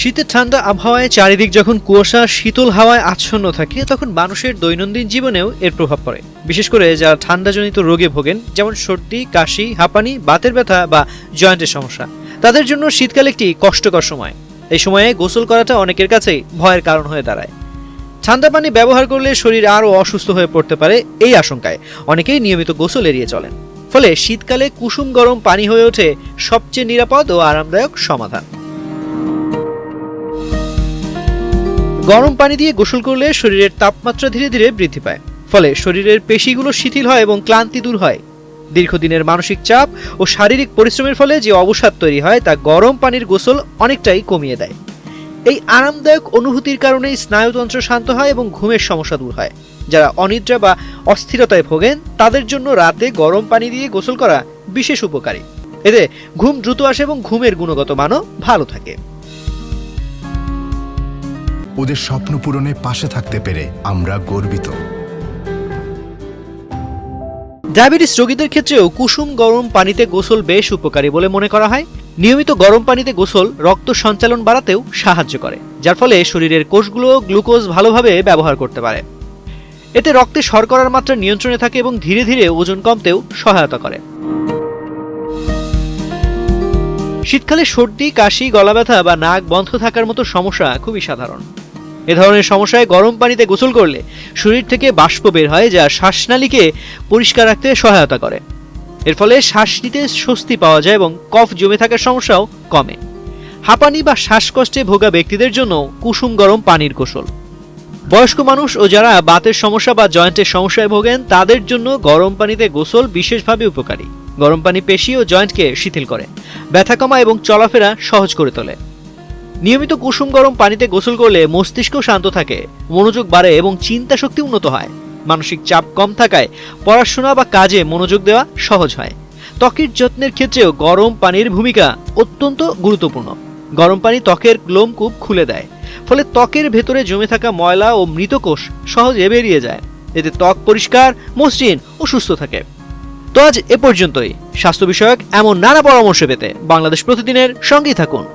শীতের ঠান্ডা আবহাওয়ায় চারিদিক যখন কুয়াশা শীতল হাওয়ায় আচ্ছন্ন থাকে তখন মানুষের দৈনন্দিন জীবনেও এর প্রভাব পড়ে। বিশেষ করে যারা ঠান্ডাজনিত রোগে ভোগেন, যেমন সর্দি, কাশি, হাঁপানি, বাতের ব্যথা বা জয়েন্টের সমস্যা, তাদের জন্য শীতকাল একটি কষ্টকর সময়। এই সময়ে গোসল করাটা অনেকের কাছেই ভয়ের কারণ হয়ে দাঁড়ায়। ঠান্ডা পানি ব্যবহার করলে শরীর আরও অসুস্থ হয়ে পড়তে পারে, এই আশঙ্কায় অনেকেই নিয়মিত গোসল এড়িয়ে চলেন। ফলে শীতকালে কুসুম গরম পানি হয়ে ওঠে সবচেয়ে নিরাপদ ও আরামদায়ক সমাধান। গরম পানি দিয়ে গোসল করলে শরীরের তাপমাত্রা ধীরে ধীরে বৃদ্ধি পায়, ফলে শরীরের পেশিগুলো শিথিল হয় এবং ক্লান্তি দূর হয়। দীর্ঘদিনের মানসিক চাপ ও শারীরিক পরিশ্রমের ফলে যে অবসাদ তৈরি হয় তা গরম পানির গোসল অনেকটাই কমিয়ে দেয়। এই আরামদায়ক অনুভূতির কারণেই স্নায়ুতন্ত্র শান্ত হয় এবং ঘুমের সমস্যা দূর হয়। যারা অনিদ্রা বা অস্থিরতায় ভোগেন তাদের জন্য রাতে গরম পানি দিয়ে গোসল করা বিশেষ উপকারী। এতে ঘুম দ্রুত আসে এবং ঘুমের গুণগত মানও ভালো থাকে। ওদের স্বপ্ন পূরণে পাশে থাকতে পেরে আমরা গর্বিত। ডায়াবেটিস রোগীদের ক্ষেত্রেও কুসুম গরম পানিতে গোসল বেশ উপকারী বলে মনে করা হয়। নিয়মিত গরম পানিতে গোসল রক্ত সঞ্চালন বাড়াতেও সাহায্য করে, যার ফলে শরীরের কোষগুলো গ্লুকোজ ভালোভাবে ব্যবহার করতে পারে। এতে রক্তে শর্করার মাত্রা নিয়ন্ত্রণে থাকে এবং ধীরে ধীরে ওজন কমতেও সহায়তা করে। শীতকালে সর্দি, কাশি, গলা ব্যথা বা নাক বন্ধ থাকার মতো সমস্যা খুবই সাধারণ। এ ধরনের সমস্যায় গরম পানিতে গোসল করলে শরীর থেকে বাষ্প বের হয়, যা শ্বাসনালীকে পরিষ্কার রাখতে সহায়তা করে। এর ফলে শ্বাস নিতে স্বস্তি পাওয়া যায় এবং কফ জমে থাকার সমস্যাও কমে। হাঁপানি বা শ্বাসকষ্টে ভোগা ব্যক্তিদের জন্য কুসুম গরম পানির গোসল। বয়স্ক মানুষ ও যারা বাতের সমস্যা বা জয়েন্টের সমস্যায় ভোগেন তাদের জন্য গরম পানিতে গোসল বিশেষভাবে উপকারী। গরম পানি পেশি ও জয়েন্টকে শিথিল করে, ব্যথা কমায় এবং চলাফেরা সহজ করে তোলে। নিয়মিত কুসুম গরম পানিতে গোসল করলে মস্তিষ্ক শান্ত থাকে, মনোযোগ বাড়ে এবং চিন্তা শক্তি উন্নত হয়। মানসিক চাপ কম থাকায় পড়াশোনা বা কাজে মনোযোগ দেওয়া সহজ হয়। ত্বকের যত্নের ক্ষেত্রেও গরম পানির ভূমিকা অত্যন্ত গুরুত্বপূর্ণ। গরম পানি ত্বকের লোমকূপ খুলে দেয়, ফলে ত্বকের ভেতরে জমে থাকা ময়লা ও মৃত কোষ সহজে বেরিয়ে যায়। এতে ত্বক পরিষ্কার, মসৃণ ও সুস্থ থাকে। তো আজ এ পর্যন্তই। স্বাস্থ্য বিষয়ক এমন নানা পরামর্শ পেতে বাংলাদেশ প্রতিদিনের সঙ্গেই থাকুন।